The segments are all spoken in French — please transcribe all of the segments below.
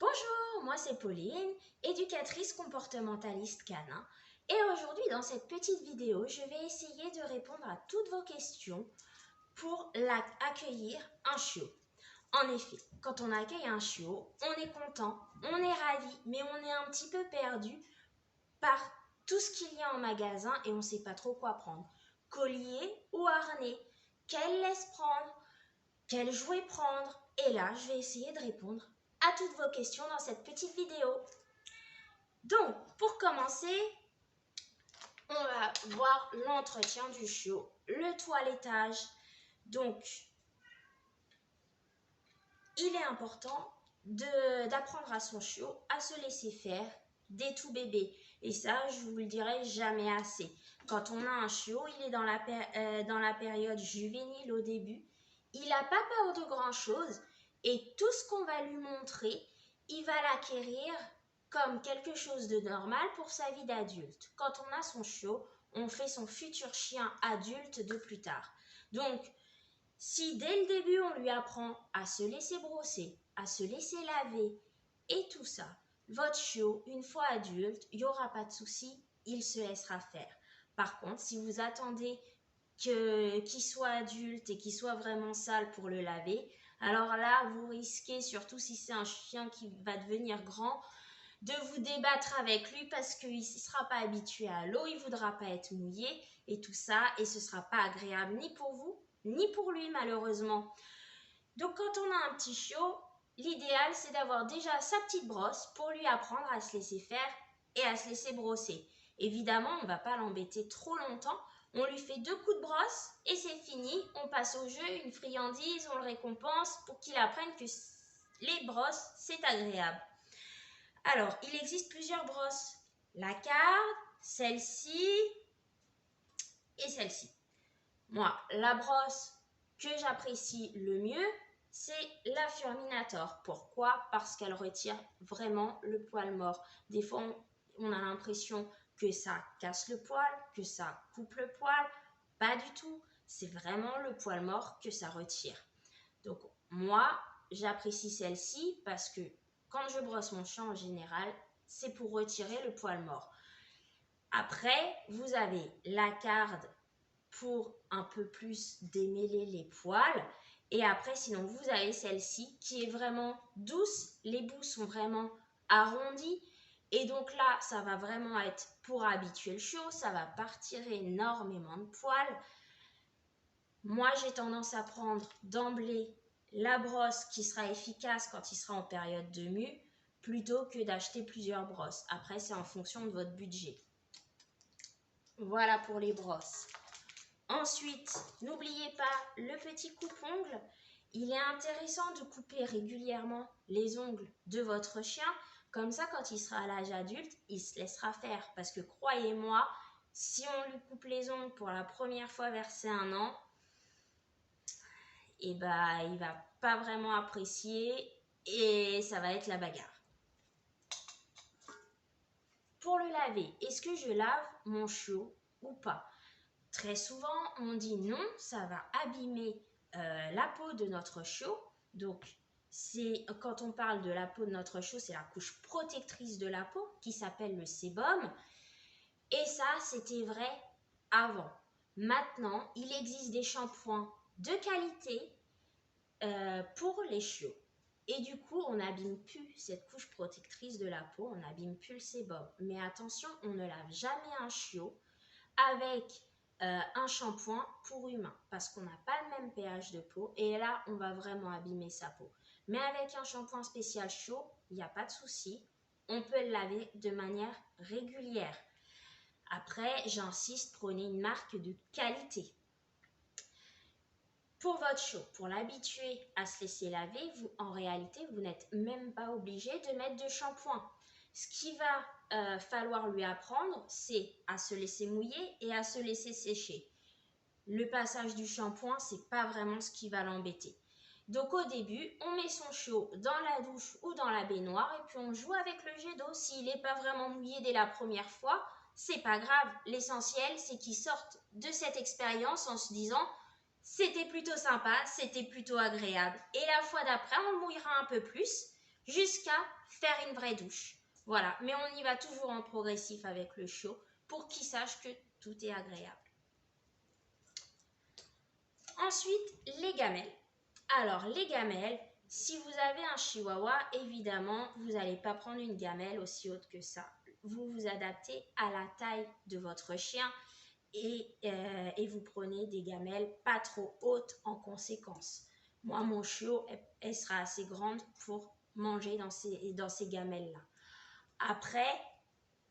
Bonjour, moi c'est Pauline, éducatrice comportementaliste canin. Et aujourd'hui, dans cette petite vidéo, je vais essayer de répondre à toutes vos questions pour accueillir un chiot. En effet, quand on accueille un chiot, on est content, on est ravi, mais on est un petit peu perdu par tout ce qu'il y a en magasin et on ne sait pas trop quoi prendre. Collier ou harnais? Quelle laisse prendre? Quel jouet prendre? Et là, je vais essayer de répondre à toutes vos questions dans cette petite vidéo. Donc, pour commencer, on va voir l'entretien du chiot, le toilettage. Donc, il est important d'apprendre à son chiot à se laisser faire dès tout bébé. Et ça, je vous le dirai jamais assez. Quand on a un chiot, il est dans la période juvénile au début. Il n'a pas peur de grand-chose et tout ce qu'on va lui montrer, il va l'acquérir comme quelque chose de normal pour sa vie d'adulte. Quand on a son chiot, on fait son futur chien adulte de plus tard. Donc, si dès le début, on lui apprend à se laisser brosser, à se laisser laver et tout ça, votre chiot, une fois adulte, il n'y aura pas de souci, il se laissera faire. Par contre, si vous attendez qu'il soit adulte et qu'il soit vraiment sale pour le laver, alors là, vous risquez, surtout si c'est un chien qui va devenir grand, de vous débattre avec lui parce qu'il ne sera pas habitué à l'eau, il ne voudra pas être mouillé et tout ça, et ce ne sera pas agréable ni pour vous, ni pour lui malheureusement. Donc quand on a un petit chiot, l'idéal c'est d'avoir déjà sa petite brosse pour lui apprendre à se laisser faire et à se laisser brosser. Évidemment, on ne va pas l'embêter trop longtemps, on lui fait 2 coups de brosse et c'est fini, on passe au jeu, une friandise, on le récompense pour qu'il apprenne que les brosses c'est agréable. Alors, il existe plusieurs brosses. La Card, celle-ci et celle-ci. Moi, la brosse que j'apprécie le mieux, c'est la Furminator. Pourquoi? Parce qu'elle retire vraiment le poil mort. Des fois, on a l'impression que ça casse le poil, que ça coupe le poil. Pas du tout. C'est vraiment le poil mort que ça retire. Donc, moi, j'apprécie celle-ci parce que quand je brosse mon chien en général, c'est pour retirer le poil mort. Après, vous avez la Card pour un peu plus démêler les poils. Et après, sinon, vous avez celle-ci qui est vraiment douce. Les bouts sont vraiment arrondis. Et donc là, ça va vraiment être pour habituer le chiot. Ça va partir énormément de poils. Moi, j'ai tendance à prendre d'emblée la brosse qui sera efficace quand il sera en période de mue, plutôt que d'acheter plusieurs brosses. Après, c'est en fonction de votre budget. Voilà pour les brosses. Ensuite, n'oubliez pas le petit coupe-ongle. Il est intéressant de couper régulièrement les ongles de votre chien. Comme ça, quand il sera à l'âge adulte, il se laissera faire. Parce que croyez-moi, si on lui coupe les ongles pour la première fois vers ses 1 an, et bah, il va pas vraiment apprécier et ça va être la bagarre. Pour le laver, est-ce que je lave mon chiot ou pas? Très souvent, on dit non, ça va abîmer la peau de notre chiot. Donc, quand on parle de la peau de notre chiot, c'est la couche protectrice de la peau qui s'appelle le sébum. Et ça, c'était vrai avant. Maintenant, il existe des shampoings de qualité pour les chiots. Et du coup, on n'abîme plus cette couche protectrice de la peau, on n'abîme plus le sébum. Mais attention, on ne lave jamais un chiot avec un shampoing pour humain parce qu'on n'a pas le même pH de peau et là, on va vraiment abîmer sa peau. Mais avec un shampoing spécial chaud, il n'y a pas de souci. On peut le laver de manière régulière. Après, j'insiste, prenez une marque de qualité. Pour votre chiot, pour l'habituer à se laisser laver, en réalité, vous n'êtes même pas obligé de mettre de shampoing. Ce qu'il va falloir lui apprendre, c'est à se laisser mouiller et à se laisser sécher. Le passage du shampoing, c'est pas vraiment ce qui va l'embêter. Donc au début, on met son chiot dans la douche ou dans la baignoire et puis on joue avec le jet d'eau. S'il n'est pas vraiment mouillé dès la première fois, c'est pas grave. L'essentiel, c'est qu'il sorte de cette expérience en se disant c'était plutôt sympa, c'était plutôt agréable. Et la fois d'après, on le mouillera un peu plus jusqu'à faire une vraie douche. Voilà, mais on y va toujours en progressif avec le chiot pour qu'il sache que tout est agréable. Ensuite, les gamelles. Alors, les gamelles, si vous avez un chihuahua, évidemment, vous n'allez pas prendre une gamelle aussi haute que ça. Vous vous adaptez à la taille de votre chien et vous prenez des gamelles pas trop hautes en conséquence. Moi, mon chiot, elle sera assez grande pour manger dans ces gamelles-là. Après,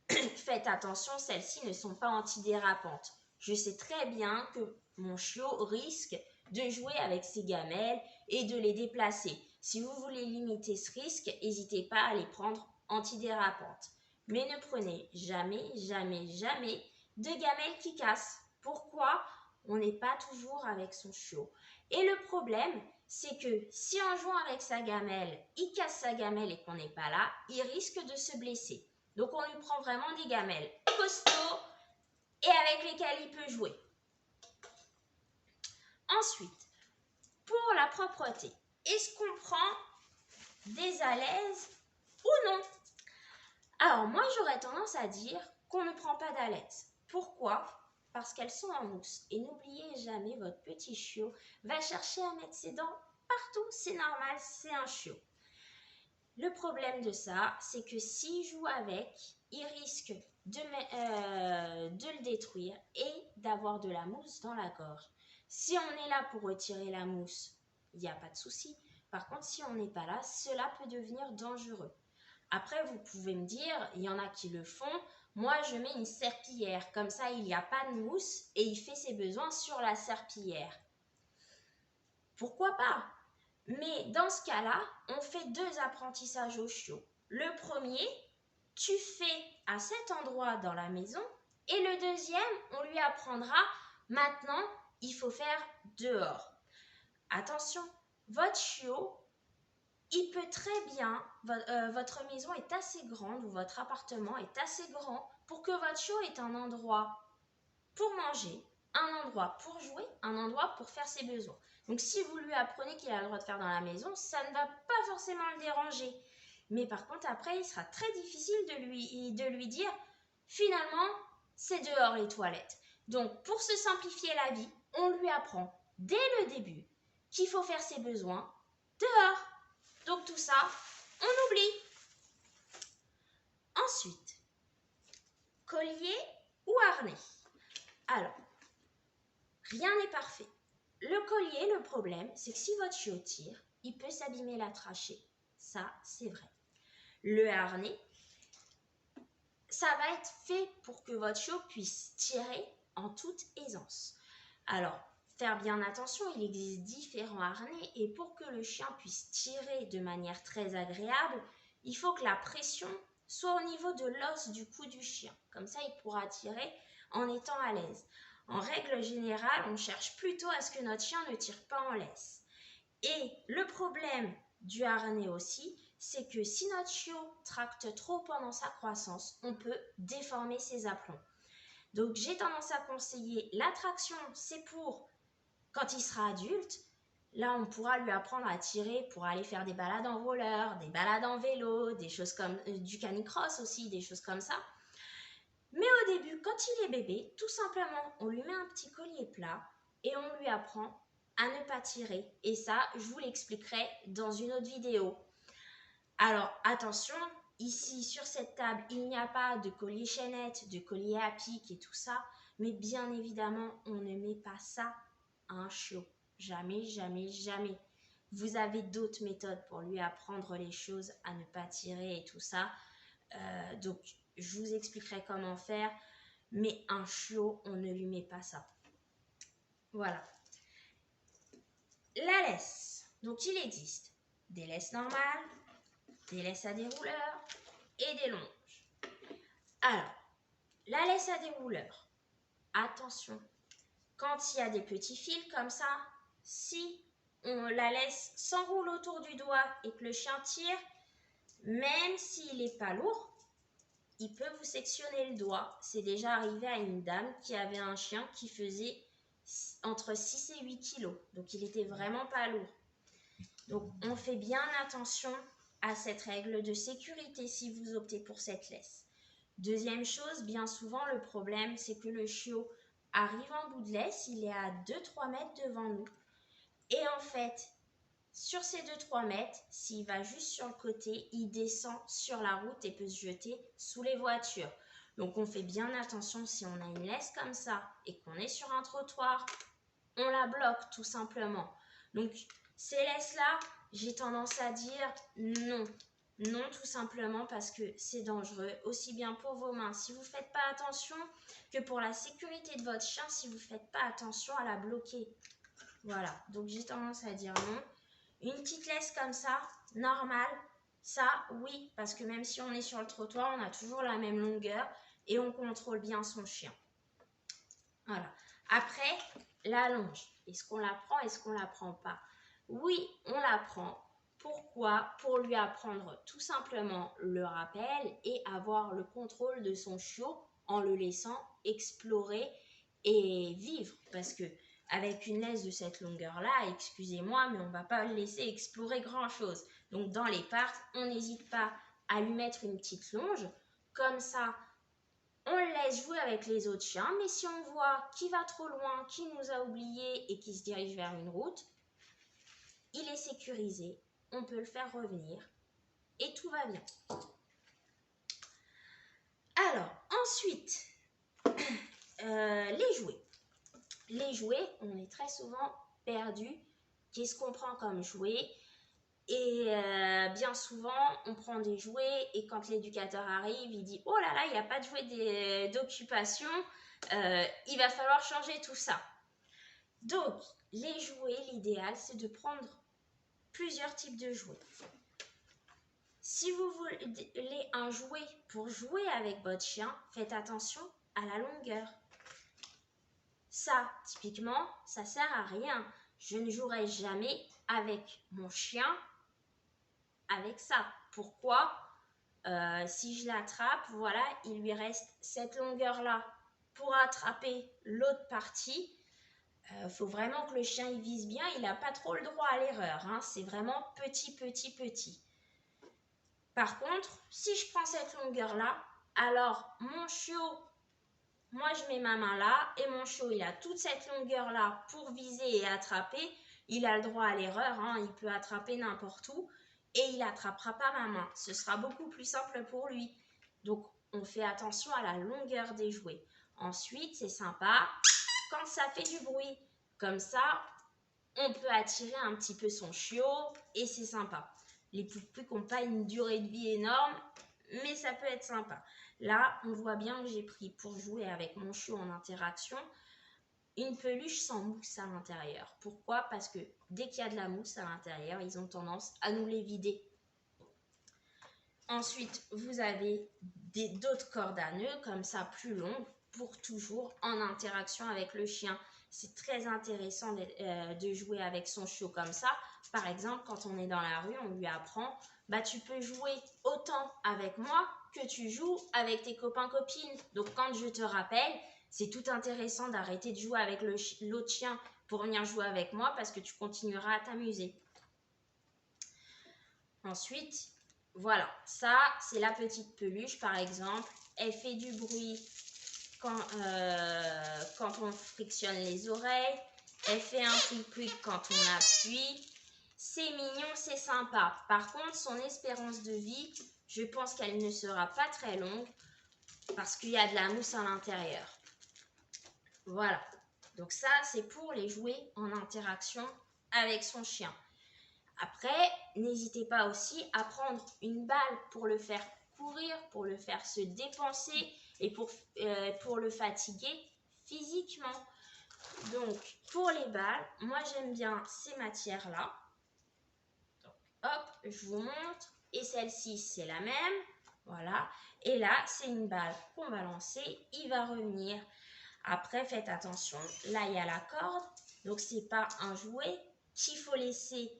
faites attention, celles-ci ne sont pas antidérapantes. Je sais très bien que mon chiot risque de jouer avec ces gamelles et de les déplacer. Si vous voulez limiter ce risque, n'hésitez pas à les prendre antidérapantes. Mais ne prenez jamais, jamais, jamais de gamelles qui cassent. Pourquoi? On n'est pas toujours avec son chiot. Et le problème, c'est que si en jouant avec sa gamelle, il casse sa gamelle et qu'on n'est pas là, il risque de se blesser. Donc, on lui prend vraiment des gamelles costauds et avec lesquelles il peut jouer. Ensuite, pour la propreté, est-ce qu'on prend des alaises ou non? Alors, moi, j'aurais tendance à dire qu'on ne prend pas d'alaises. Pourquoi? Parce qu'elles sont en mousse. Et n'oubliez jamais, votre petit chiot va chercher à mettre ses dents partout. C'est normal, c'est un chiot. Le problème de ça, c'est que s'il joue avec, il risque de le détruire et d'avoir de la mousse dans la gorge. Si on est là pour retirer la mousse, il n'y a pas de souci. Par contre, si on n'est pas là, cela peut devenir dangereux. Après, vous pouvez me dire, il y en a qui le font, moi je mets une serpillière, comme ça il n'y a pas de mousse et il fait ses besoins sur la serpillière. Pourquoi pas? Mais dans ce cas-là, on fait 2 apprentissages au chiot. Le premier, tu fais à cet endroit dans la maison et le deuxième, on lui apprendra maintenant, il faut faire dehors. Attention, votre chiot, il peut très bien, votre maison est assez grande ou votre appartement est assez grand pour que votre chiot ait un endroit pour manger, un endroit pour jouer, un endroit pour faire ses besoins. Donc si vous lui apprenez qu'il a le droit de faire dans la maison, ça ne va pas forcément le déranger. Mais par contre, après, il sera très difficile de lui dire, finalement, c'est dehors les toilettes. Donc pour se simplifier la vie, on lui apprend dès le début qu'il faut faire ses besoins dehors. Donc tout ça, on oublie. Ensuite, collier ou harnais. Alors, rien n'est parfait. Le collier, le problème, c'est que si votre chiot tire, il peut s'abîmer la trachée. Ça, c'est vrai. Le harnais, ça va être fait pour que votre chiot puisse tirer en toute aisance. Alors, faire bien attention, il existe différents harnais et pour que le chien puisse tirer de manière très agréable, il faut que la pression soit au niveau de l'os du cou du chien. Comme ça, il pourra tirer en étant à l'aise. En règle générale, on cherche plutôt à ce que notre chien ne tire pas en laisse. Et le problème du harnais aussi, c'est que si notre chiot tracte trop pendant sa croissance, on peut déformer ses aplombs. Donc, j'ai tendance à conseiller la traction, c'est pour quand il sera adulte. Là, on pourra lui apprendre à tirer pour aller faire des balades en roller, des balades en vélo, des choses comme du canicross aussi, des choses comme ça. Mais au début, quand il est bébé, tout simplement, on lui met un petit collier plat et on lui apprend à ne pas tirer. Et ça, je vous l'expliquerai dans une autre vidéo. Alors, attention, ici, sur cette table, il n'y a pas de collier chaînette, de collier à pic et tout ça. Mais bien évidemment, on ne met pas ça à un chiot. Jamais, jamais, jamais. Vous avez d'autres méthodes pour lui apprendre les choses, à ne pas tirer et tout ça. Donc, je vous expliquerai comment faire. Mais un chiot, on ne lui met pas ça. Voilà. La laisse. Donc, il existe des laisses normales, des laisses à dérouleurs et des longes. Alors, la laisse à dérouleurs. Attention, quand il y a des petits fils comme ça, si on la laisse s'enroule autour du doigt et que le chien tire, même s'il n'est pas lourd, il peut vous sectionner le doigt. C'est déjà arrivé à une dame qui avait un chien qui faisait entre 6 et 8 kilos. Donc, il n'était vraiment pas lourd. Donc, on fait bien attention à cette règle de sécurité si vous optez pour cette laisse. Deuxième chose, bien souvent le problème c'est que le chiot arrive en bout de laisse, il est à 2-3 mètres devant nous et en fait sur ces 2-3 mètres, s'il va juste sur le côté, il descend sur la route et peut se jeter sous les voitures. Donc on fait bien attention si on a une laisse comme ça et qu'on est sur un trottoir, on la bloque tout simplement. Donc ces laisses-là, j'ai tendance à dire non. Non, tout simplement parce que c'est dangereux, aussi bien pour vos mains si vous ne faites pas attention, que pour la sécurité de votre chien si vous ne faites pas attention à la bloquer. Voilà, donc j'ai tendance à dire non. Une petite laisse comme ça, normale, ça, oui, parce que même si on est sur le trottoir, on a toujours la même longueur et on contrôle bien son chien. Voilà. Après, la longe. Est-ce qu'on la prend, est-ce qu'on la prend pas? Oui, on la prend. Pourquoi? Pour lui apprendre tout simplement le rappel et avoir le contrôle de son chiot en le laissant explorer et vivre. Parce que avec une laisse de cette longueur-là, excusez-moi, mais on ne va pas le laisser explorer grand-chose. Donc dans les parcs, on n'hésite pas à lui mettre une petite longe. Comme ça, on le laisse jouer avec les autres chiens, mais si on voit qu'il va trop loin, qu'il nous a oubliés et qu'il se dirige vers une route, il est sécurisé, on peut le faire revenir et tout va bien. Alors, ensuite, les jouets. Les jouets, on est très souvent perdu. Qu'est-ce qu'on prend comme jouet? Et bien souvent, on prend des jouets et quand l'éducateur arrive, il dit « Oh là là, il n'y a pas de jouet d'occupation, il va falloir changer tout ça. » Donc, les jouets, l'idéal, c'est de prendre plusieurs types de jouets. Si vous voulez un jouet pour jouer avec votre chien, faites attention à la longueur. Ça, typiquement, ça sert à rien. Je ne jouerai jamais avec mon chien avec ça. Pourquoi? Si je l'attrape, voilà, il lui reste cette longueur-là pour attraper l'autre partie. Faut vraiment que le chien il vise bien, il n'a pas trop le droit à l'erreur. Hein. C'est vraiment petit, petit, petit. Par contre, si je prends cette longueur-là, alors mon chiot, moi je mets ma main là et mon chiot il a toute cette longueur-là pour viser et attraper. Il a le droit à l'erreur, hein. Il peut attraper n'importe où et il n'attrapera pas ma main. Ce sera beaucoup plus simple pour lui. Donc on fait attention à la longueur des jouets. Ensuite, c'est sympa quand ça fait du bruit. Comme ça, on peut attirer un petit peu son chiot et c'est sympa. Les poupées n'ont pas une durée de vie énorme, mais ça peut être sympa. Là, on voit bien que j'ai pris pour jouer avec mon chiot en interaction une peluche sans mousse à l'intérieur. Pourquoi? Parce que dès qu'il y a de la mousse à l'intérieur, ils ont tendance à nous les vider. Ensuite, vous avez d'autres cordes à nœuds, comme ça, plus longues, pour toujours en interaction avec le chien. C'est très intéressant de jouer avec son chiot comme ça. Par exemple, quand on est dans la rue, on lui apprend, bah, tu peux jouer autant avec moi que tu joues avec tes copains-copines. Donc, quand je te rappelle, c'est tout intéressant d'arrêter de jouer avec l'autre chien pour venir jouer avec moi parce que tu continueras à t'amuser. Ensuite, voilà, ça, c'est la petite peluche, par exemple. Elle fait du bruit quand on frictionne les oreilles. Elle fait un plic-plic quand on appuie. C'est mignon, c'est sympa. Par contre, son espérance de vie, je pense qu'elle ne sera pas très longue parce qu'il y a de la mousse à l'intérieur. Voilà. Donc ça, c'est pour les jouets en interaction avec son chien. Après, n'hésitez pas aussi à prendre une balle pour le faire courir, pour le faire se dépenser et pour le fatiguer physiquement. Donc, pour les balles, moi j'aime bien ces matières-là. Donc, hop, je vous montre. Et celle-ci, c'est la même. Voilà. Et là, c'est une balle qu'on va lancer. Il va revenir. Après, faites attention. Là, il y a la corde. Donc, c'est pas un jouet qu'il faut laisser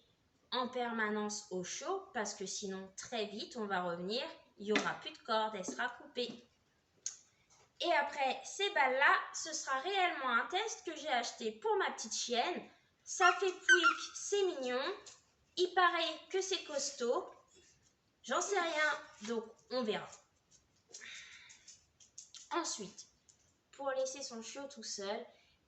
en permanence au chaud parce que sinon très vite on va revenir, il n'y aura plus de corde, elle sera coupée. Et après ces balles là, ce sera réellement un test que j'ai acheté pour ma petite chienne. Ça fait pouic, c'est mignon, il paraît que c'est costaud. J'en sais rien, donc on verra. Ensuite, pour laisser son chiot tout seul,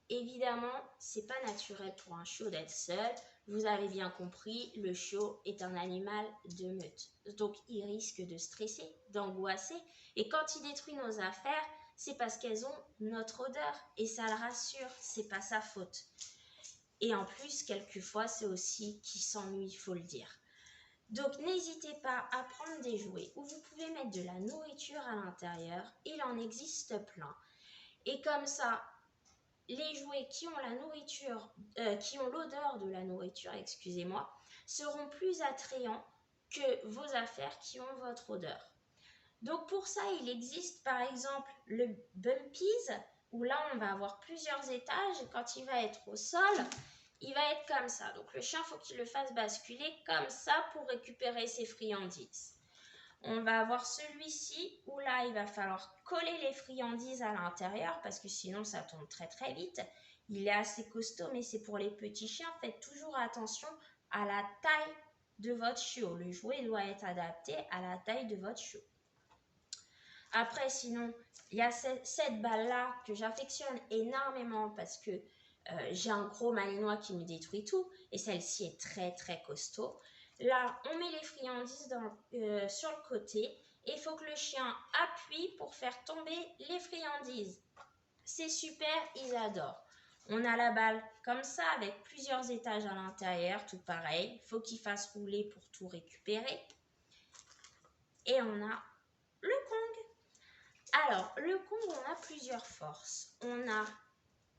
évidemment, c'est pas naturel pour un chiot d'être seul. Vous avez bien compris, le chiot est un animal de meute. Donc, il risque de stresser, d'angoisser. Et quand il détruit nos affaires, c'est parce qu'elles ont notre odeur. Et ça le rassure, c'est pas sa faute. Et en plus, quelquefois, c'est aussi qu'il s'ennuie, il faut le dire. Donc, n'hésitez pas à prendre des jouets où vous pouvez mettre de la nourriture à l'intérieur. Il en existe plein. Et comme ça, les jouets qui ont la nourriture, qui ont l'odeur de la nourriture, excusez-moi, seront plus attrayants que vos affaires qui ont votre odeur. Donc pour ça, il existe par exemple le Bumpies, où là on va avoir plusieurs étages et quand il va être au sol, il va être comme ça. Donc le chien, il faut qu'il le fasse basculer comme ça pour récupérer ses friandises. On va avoir celui-ci où là, il va falloir coller les friandises à l'intérieur parce que sinon, ça tombe très très vite. Il est assez costaud, mais c'est pour les petits chiens. Faites toujours attention à la taille de votre chiot. Le jouet doit être adapté à la taille de votre chiot. Après, sinon, il y a cette balle-là que j'affectionne énormément parce que j'ai un gros malinois qui me détruit tout et celle-ci est très très costaud. Là, on met les friandises sur le côté et il faut que le chien appuie pour faire tomber les friandises. C'est super, ils adorent. On a la balle comme ça avec plusieurs étages à l'intérieur, tout pareil. Il faut qu'il fasse rouler pour tout récupérer. Et on a le Kong. Alors, le Kong, on a plusieurs forces. On a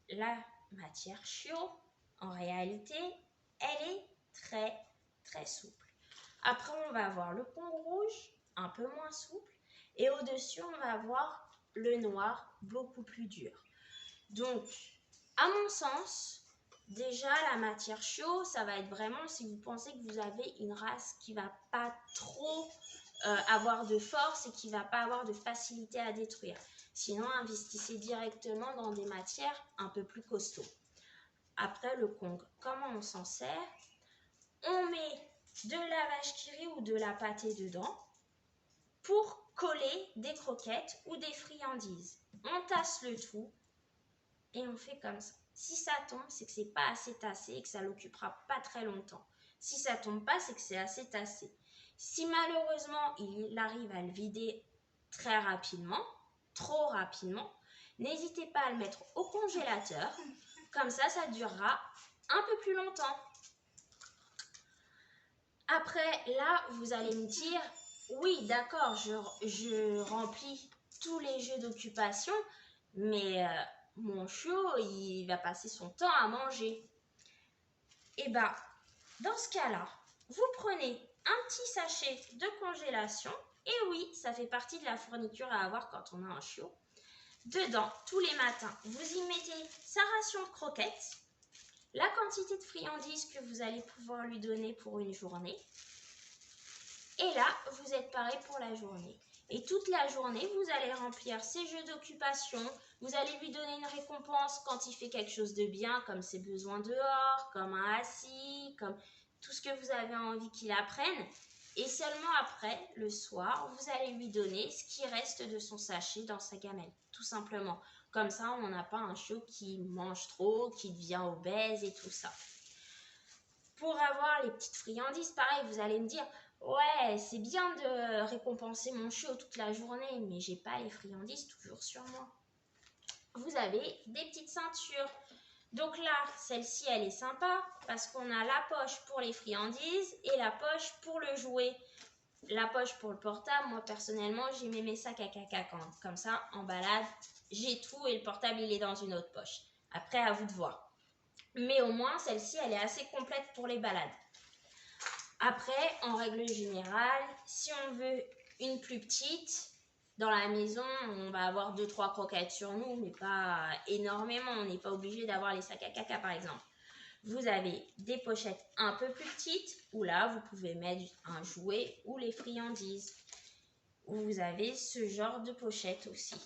la matière chiot. En réalité, elle est très très souple. Après, on va avoir le Kong rouge, un peu moins souple. Et au-dessus, on va avoir le noir, beaucoup plus dur. Donc, à mon sens, déjà, la matière chiot, ça va être vraiment si vous pensez que vous avez une race qui ne va pas trop avoir de force et qui ne va pas avoir de facilité à détruire. Sinon, investissez directement dans des matières un peu plus costauds. Après, le Kong, comment on s'en sert? On met de la vache qui rit ou de la pâtée dedans pour coller des croquettes ou des friandises. On tasse le tout et on fait comme ça. Si ça tombe, c'est que c'est pas assez tassé et que ça l'occupera pas très longtemps. Si ça tombe pas, c'est que c'est assez tassé. Si malheureusement il arrive à le vider très rapidement, trop rapidement, n'hésitez pas à le mettre au congélateur. Comme ça durera un peu plus longtemps. Après, là, vous allez me dire, oui, d'accord, je remplis tous les jeux d'occupation, mais mon chiot, il va passer son temps à manger. Et bien, dans ce cas-là, vous prenez un petit sachet de congélation, et oui, ça fait partie de la fourniture à avoir quand on a un chiot. Dedans, tous les matins, vous y mettez sa ration de croquettes, la quantité de friandises que vous allez pouvoir lui donner pour une journée. Et là, vous êtes paré pour la journée. Et toute la journée, vous allez remplir ses jeux d'occupation. Vous allez lui donner une récompense quand il fait quelque chose de bien, comme ses besoins dehors, comme un assis, comme tout ce que vous avez envie qu'il apprenne. Et seulement après, le soir, vous allez lui donner ce qui reste de son sachet dans sa gamelle, tout simplement. Comme ça, on n'a pas un chiot qui mange trop, qui devient obèse et tout ça. Pour avoir les petites friandises, pareil, vous allez me dire, ouais, c'est bien de récompenser mon chiot toute la journée, mais j'ai pas les friandises toujours sur moi. Vous avez des petites ceintures. Donc là, celle-ci, elle est sympa parce qu'on a la poche pour les friandises et la poche pour le jouet. La poche pour le portable, moi personnellement, j'ai mis mes sacs à caca comme ça, en balade, j'ai tout et le portable, il est dans une autre poche. Après, à vous de voir. Mais au moins, celle-ci, elle est assez complète pour les balades. Après, en règle générale, si on veut une plus petite, dans la maison, on va avoir 2-3 croquettes sur nous, mais pas énormément. On n'est pas obligé d'avoir les sacs à caca, par exemple. Vous avez des pochettes un peu plus petites, où là, vous pouvez mettre un jouet ou les friandises. Vous avez ce genre de pochette aussi.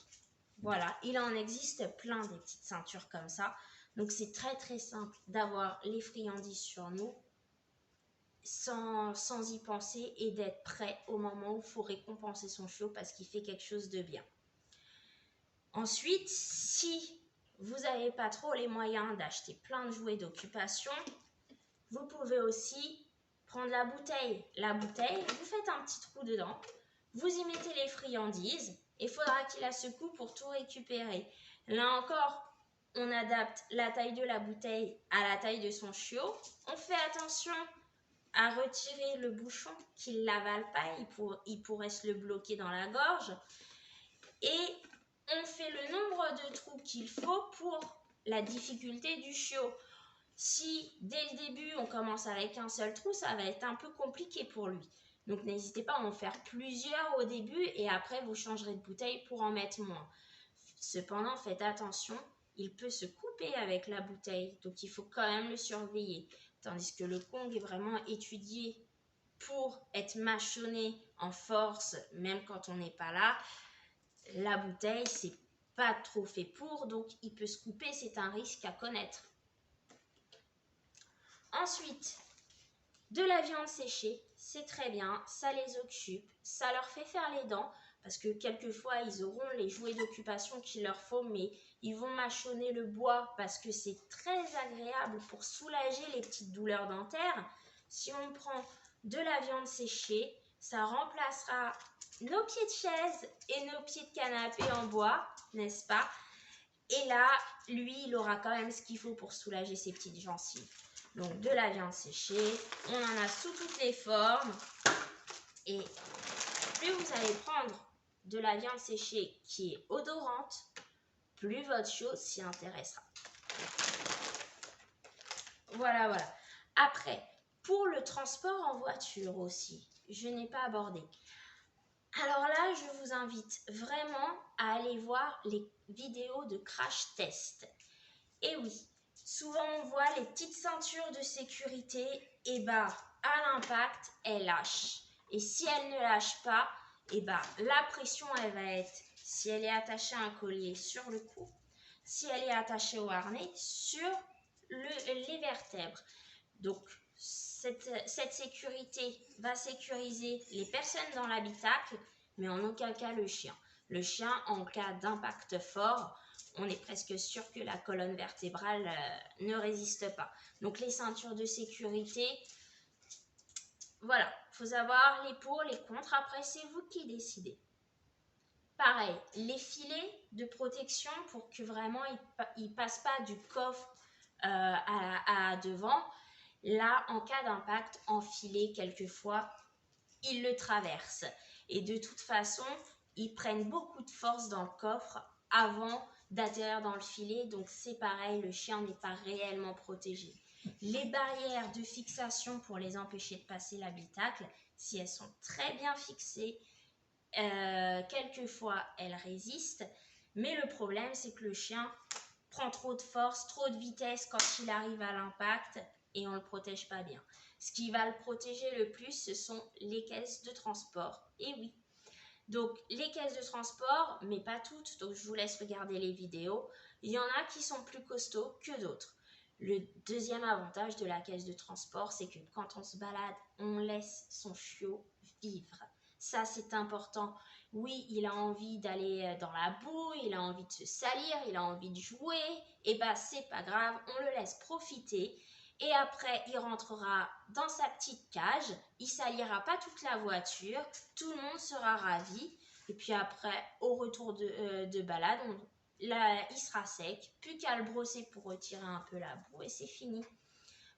Voilà, il en existe plein des petites ceintures comme ça. Donc, c'est très, très simple d'avoir les friandises sur nous. sans y penser et d'être prêt au moment où il faut récompenser son chiot parce qu'il fait quelque chose de bien. Ensuite, si vous n'avez pas trop les moyens d'acheter plein de jouets d'occupation, vous pouvez aussi prendre la bouteille. La bouteille, vous faites un petit trou dedans, vous y mettez les friandises et il faudra qu'il la secoue pour tout récupérer. Là encore, on adapte la taille de la bouteille à la taille de son chiot. On fait attention à retirer le bouchon qu'il ne l'avale pas, il pourrait se le bloquer dans la gorge. Et on fait le nombre de trous qu'il faut pour la difficulté du chiot. Si dès le début on commence avec un seul trou, ça va être un peu compliqué pour lui. Donc n'hésitez pas à en faire plusieurs au début et après vous changerez de bouteille pour en mettre moins. Cependant, faites attention, il peut se couper avec la bouteille, donc il faut quand même le surveiller. Tandis que le Kong est vraiment étudié pour être mâchonné en force, même quand on n'est pas là. La bouteille, c'est pas trop fait pour, donc il peut se couper, c'est un risque à connaître. Ensuite, de la viande séchée, c'est très bien, ça les occupe, ça leur fait faire les dents, parce que quelquefois ils auront les jouets d'occupation qu'il leur faut, mais ils vont mâchonner le bois parce que c'est très agréable pour soulager les petites douleurs dentaires. Si on prend de la viande séchée, ça remplacera nos pieds de chaise et nos pieds de canapé en bois, n'est-ce pas? Et là, lui, il aura quand même ce qu'il faut pour soulager ses petites gencives. Donc de la viande séchée, on en a sous toutes les formes. Et plus vous allez prendre de la viande séchée qui est odorante, plus votre chiot s'y intéressera. Voilà, voilà. Après, pour le transport en voiture aussi, je n'ai pas abordé. Alors là, je vous invite vraiment à aller voir les vidéos de crash test. Et oui, souvent on voit les petites ceintures de sécurité, et bah à l'impact, elles lâchent. Et si elles ne lâchent pas, et bah la pression elle va être, si elle est attachée à un collier, sur le cou, si elle est attachée au harnais, sur les vertèbres. Donc cette sécurité va sécuriser les personnes dans l'habitacle, mais en aucun cas le chien. Le chien, en cas d'impact fort, on est presque sûr que la colonne vertébrale ne résiste pas. Donc les ceintures de sécurité, voilà, il faut savoir les pour, les contre, après c'est vous qui décidez. Pareil, les filets de protection pour que vraiment il ne passe pas du coffre à devant. Là, en cas d'impact, en filet, quelquefois, ils le traversent. Et de toute façon, ils prennent beaucoup de force dans le coffre avant d'atterrir dans le filet. Donc c'est pareil, le chien n'est pas réellement protégé. Les barrières de fixation pour les empêcher de passer l'habitacle, si elles sont très bien fixées, quelquefois elles résistent. Mais le problème, c'est que le chien prend trop de force, trop de vitesse quand il arrive à l'impact et on ne le protège pas bien. Ce qui va le protéger le plus, ce sont les caisses de transport. Et oui, donc les caisses de transport, mais pas toutes, donc je vous laisse regarder les vidéos. Il y en a qui sont plus costauds que d'autres. Le deuxième avantage de la caisse de transport, c'est que quand on se balade, on laisse son chiot vivre. Ça, c'est important. Oui, il a envie d'aller dans la boue, il a envie de se salir, il a envie de jouer. Et bah, c'est pas grave, on le laisse profiter. Et après, il rentrera dans sa petite cage, il salira pas toute la voiture, tout le monde sera ravi. Et puis après, au retour de balade, là, il sera sec, plus qu'à le brosser pour retirer un peu la boue et c'est fini.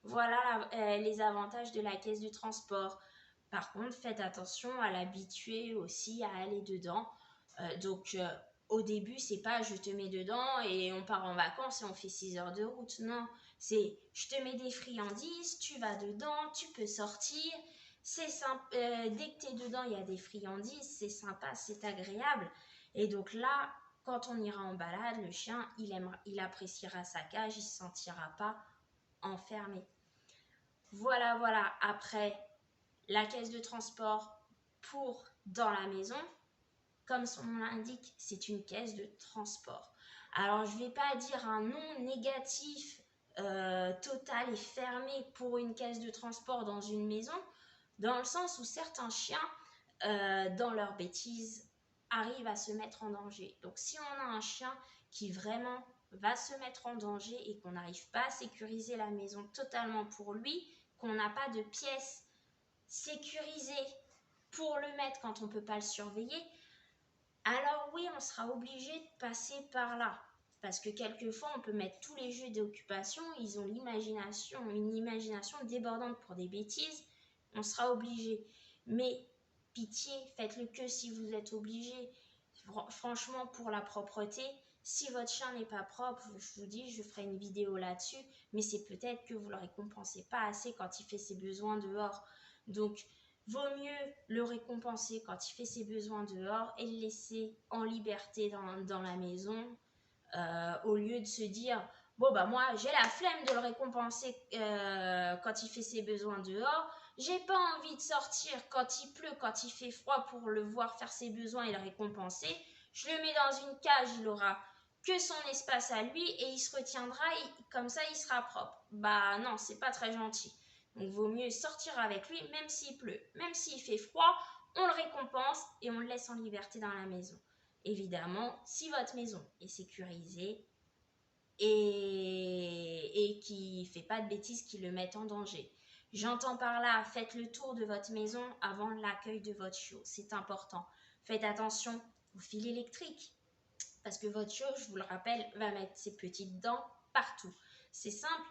Voilà les avantages de la caisse de transport. Par contre, faites attention à l'habituer aussi à aller dedans. Au début, c'est pas je te mets dedans et on part en vacances et on fait 6 heures de route. Non, c'est je te mets des friandises, tu vas dedans, tu peux sortir. C'est simple. Dès que tu es dedans, il y a des friandises, c'est sympa, c'est agréable. Et donc là, quand on ira en balade, le chien, il appréciera sa cage, il ne se sentira pas enfermé. Voilà, voilà. Après, la caisse de transport pour dans la maison, comme son nom l'indique, c'est une caisse de transport. Alors, je ne vais pas dire un nom négatif totale et fermée pour une caisse de transport dans une maison, dans le sens où certains chiens, dans leur bêtise, arrivent à se mettre en danger. Donc si on a un chien qui vraiment va se mettre en danger et qu'on n'arrive pas à sécuriser la maison totalement pour lui, qu'on n'a pas de pièces sécurisées pour le mettre quand on ne peut pas le surveiller, alors oui, on sera obligé de passer par là. Parce que quelquefois, on peut mettre tous les jeux d'occupation, ils ont l'imagination, une imagination débordante pour des bêtises, on sera obligé. Mais pitié, faites-le que si vous êtes obligé. Franchement, pour la propreté, si votre chien n'est pas propre, je vous dis, je ferai une vidéo là-dessus, mais c'est peut-être que vous ne le récompensez pas assez quand il fait ses besoins dehors. Donc, vaut mieux le récompenser quand il fait ses besoins dehors et le laisser en liberté dans la maison, au lieu de se dire bon bah moi j'ai la flemme de le récompenser quand il fait ses besoins dehors, j'ai pas envie de sortir quand il pleut, quand il fait froid pour le voir faire ses besoins et le récompenser, je le mets dans une cage, il aura que son espace à lui et il se retiendra, comme ça il sera propre. Bah non, c'est pas très gentil. Donc vaut mieux sortir avec lui même s'il pleut, même s'il fait froid, on le récompense et on le laisse en liberté dans la maison. Évidemment, si votre maison est sécurisée et qui ne fait pas de bêtises qui le mettent en danger. J'entends par là, faites le tour de votre maison avant l'accueil de votre chiot. C'est important. Faites attention aux fils électriques parce que votre chiot, je vous le rappelle, va mettre ses petites dents partout. C'est simple.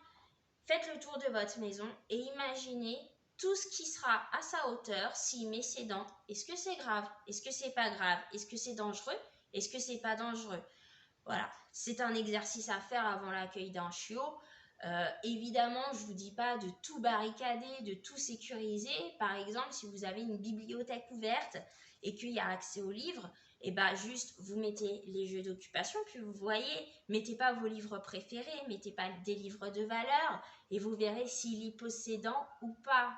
Faites le tour de votre maison et imaginez tout ce qui sera à sa hauteur s'il met ses dents. Est-ce que c'est grave? Est-ce que c'est pas grave? Est-ce que c'est dangereux? Est-ce que c'est pas dangereux? Voilà, c'est un exercice à faire avant l'accueil d'un chiot. Évidemment, je ne vous dis pas de tout barricader, de tout sécuriser. Par exemple, si vous avez une bibliothèque ouverte et qu'il y a accès aux livres, et bah juste vous mettez les jeux d'occupation, puis vous voyez, mettez pas vos livres préférés, mettez pas des livres de valeur, et vous verrez s'il est possédant ou pas.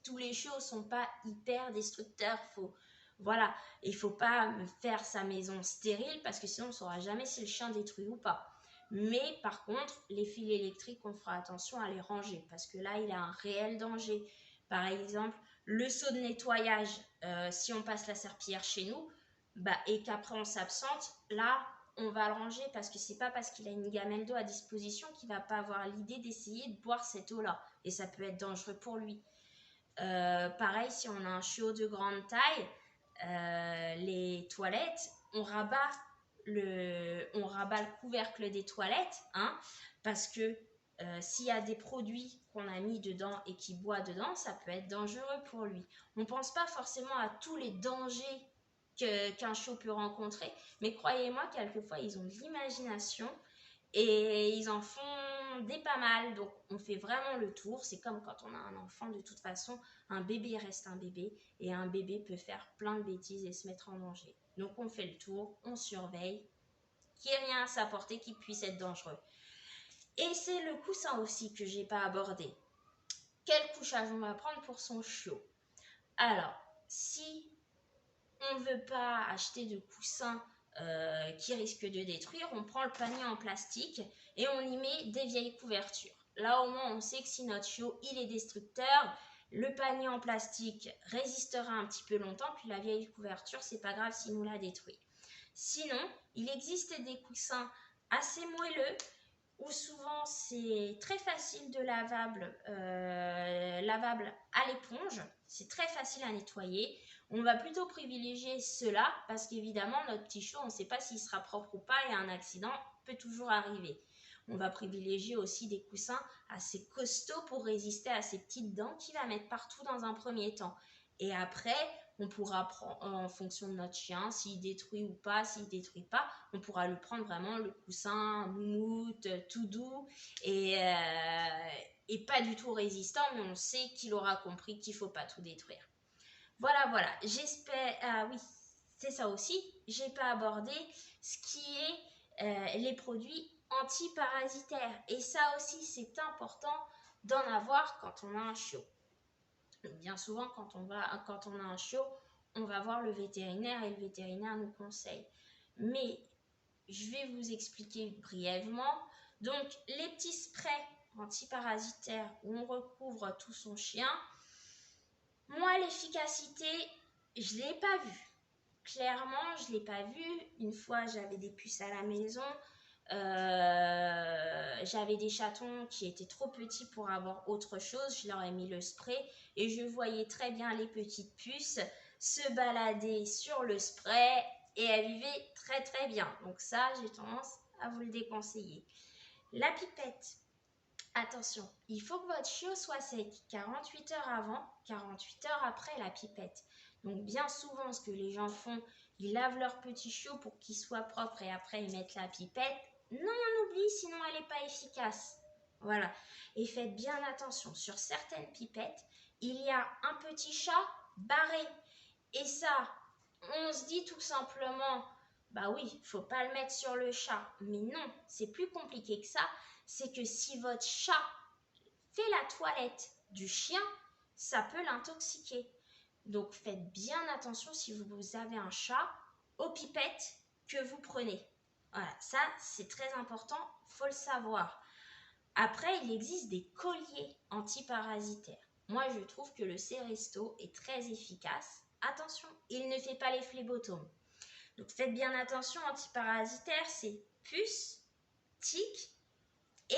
Tous les chiots sont pas hyper destructeurs, voilà, il ne faut pas faire sa maison stérile parce que sinon on ne saura jamais si le chien détruit ou pas. Mais par contre, les fils électriques, on fera attention à les ranger parce que là, il a un réel danger. Par exemple, le seau de nettoyage, si on passe la serpillière chez nous et qu'après on s'absente, là, on va le ranger parce que c'est pas parce qu'il a une gamelle d'eau à disposition qu'il va pas avoir l'idée d'essayer de boire cette eau-là. Et ça peut être dangereux pour lui. Pareil, si on a un chiot de grande taille, les toilettes, on rabat le couvercle des toilettes, hein, parce que s'il y a des produits qu'on a mis dedans et qu'il boit dedans, ça peut être dangereux pour lui. On ne pense pas forcément à tous les dangers qu'un chiot peut rencontrer, mais croyez-moi, quelquefois, ils ont de l'imagination et ils en font des pas mal. Donc, on fait vraiment le tour. C'est comme quand on a un enfant, de toute façon, un bébé reste un bébé et un bébé peut faire plein de bêtises et se mettre en danger. Donc, on fait le tour, on surveille, qu'il n'y ait rien à sa portée qui puisse être dangereux. Et c'est le coussin aussi que j'ai pas abordé. Quel couchage on va prendre pour son chiot? Alors, si on ne veut pas acheter de coussin qui risque de détruire, on prend le panier en plastique et on y met des vieilles couvertures. Là au moins on sait que si notre chiot il est destructeur, le panier en plastique résistera un petit peu longtemps, puis la vieille couverture c'est pas grave s'il nous la détruit. Sinon, il existe des coussins assez moelleux où souvent c'est très facile de lavable à l'éponge, c'est très facile à nettoyer. On va plutôt privilégier cela parce qu'évidemment notre petit chiot, on ne sait pas s'il sera propre ou pas et un accident peut toujours arriver. On va privilégier aussi des coussins assez costauds pour résister à ces petites dents qu'il va mettre partout dans un premier temps. Et après, on pourra prendre en fonction de notre chien, s'il détruit ou pas, s'il détruit pas, on pourra lui prendre vraiment le coussin moumoute, tout doux et pas du tout résistant, mais on sait qu'il aura compris qu'il ne faut pas tout détruire. Voilà, j'espère, oui, c'est ça aussi, j'ai pas abordé ce qui est les produits antiparasitaires. Et ça aussi, c'est important d'en avoir quand on a un chiot. Bien souvent, quand on a un chiot, on va voir le vétérinaire et le vétérinaire nous conseille. Mais je vais vous expliquer brièvement. Donc, les petits sprays antiparasitaires où on recouvre tout son chien, moi, l'efficacité, je ne l'ai pas vue. Clairement, je ne l'ai pas vue. Une fois, j'avais des puces à la maison. J'avais des chatons qui étaient trop petits pour avoir autre chose. Je leur ai mis le spray et je voyais très bien les petites puces se balader sur le spray et elles vivaient très très bien. Donc ça, j'ai tendance à vous le déconseiller. La pipette. Attention, il faut que votre chiot soit sec 48 heures avant, 48 heures après la pipette. Donc bien souvent, ce que les gens font, ils lavent leur petit chiot pour qu'il soit propre et après ils mettent la pipette. Non, on oublie, sinon elle n'est pas efficace. Voilà. Et faites bien attention, sur certaines pipettes, il y a un petit chat barré. Et ça, on se dit tout simplement, bah oui, il ne faut pas le mettre sur le chat. Mais non, c'est plus compliqué que ça. C'est que si votre chat fait la toilette du chien, ça peut l'intoxiquer. Donc faites bien attention si vous avez un chat aux pipettes que vous prenez. Voilà, ça c'est très important, faut le savoir. Après, il existe des colliers antiparasitaires. Moi, je trouve que le Seresto est très efficace. Attention, il ne fait pas les phlébotomes. Donc faites bien attention, antiparasitaire, c'est puce, tique et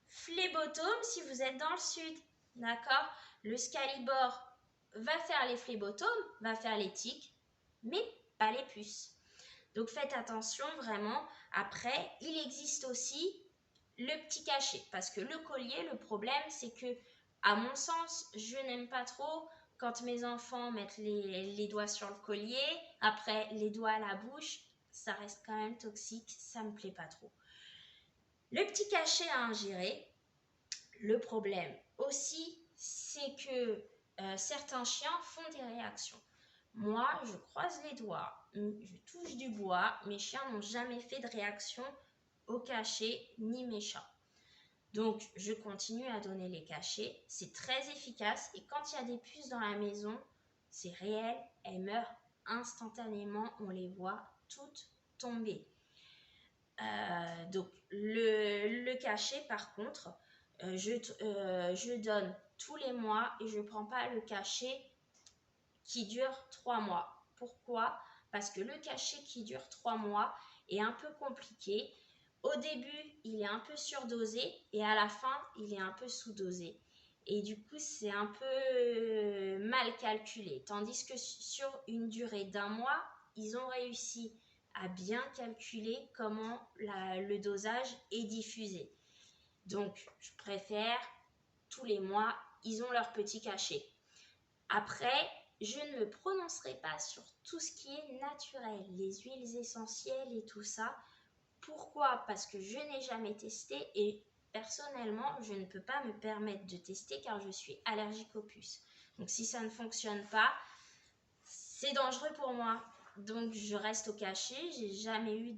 phlébotome si vous êtes dans le sud. D'accord? Le Scalibor va faire les phlébotomes, va faire les tiques, mais pas les puces. Donc faites attention vraiment. Après, il existe aussi le petit cachet. Parce que le collier, le problème, c'est que, à mon sens, je n'aime pas trop quand mes enfants mettent les doigts sur le collier, après les doigts à la bouche, ça reste quand même toxique, ça ne me plaît pas trop. Le petit cachet à ingérer, le problème aussi, c'est que certains chiens font des réactions. Moi, je croise les doigts, je touche du bois, mes chiens n'ont jamais fait de réaction au cachet, ni mes chats. Donc, je continue à donner les cachets, c'est très efficace et quand il y a des puces dans la maison, c'est réel, elles meurent instantanément, on les voit toutes tomber. Donc, le cachet, par contre, je donne tous les mois et je ne prends pas le cachet qui dure 3 mois. Pourquoi? Parce que le cachet qui dure 3 mois est un peu compliqué. Au début, il est un peu surdosé et à la fin, il est un peu sous-dosé. Et du coup, c'est un peu mal calculé. Tandis que sur une durée d'1 mois, ils ont réussi à bien calculer comment le dosage est diffusé. Donc, je préfère tous les mois, ils ont leur petit cachet. Après, je ne me prononcerai pas sur tout ce qui est naturel, les huiles essentielles et tout ça. Pourquoi? Parce que je n'ai jamais testé et personnellement, je ne peux pas me permettre de tester car je suis allergique aux puces. Donc si ça ne fonctionne pas, c'est dangereux pour moi. Donc je reste au cachet, j'ai jamais eu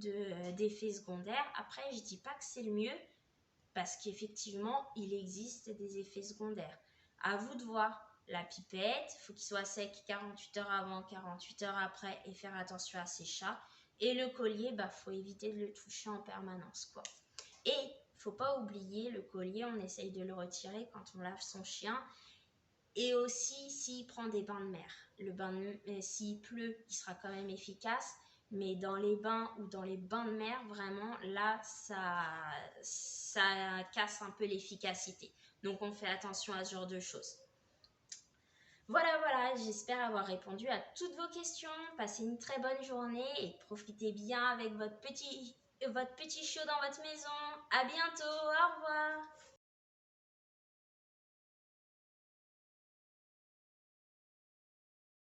d'effet secondaire. Après, je dis pas que c'est le mieux parce qu'effectivement, il existe des effets secondaires. À vous de voir. La pipette, il faut qu'il soit sec 48 heures avant, 48 heures après et faire attention à ses chats. Et le collier, faut éviter de le toucher en permanence, quoi. Et faut pas oublier le collier, on essaye de le retirer quand on lave son chien. Et aussi s'il prend des bains de mer. S'il pleut, il sera quand même efficace. Mais dans les bains ou dans les bains de mer, vraiment, là, ça casse un peu l'efficacité. Donc, on fait attention à ce genre de choses. Voilà, j'espère avoir répondu à toutes vos questions. Passez une très bonne journée et profitez bien avec votre petit chiot dans votre maison. À bientôt, au revoir.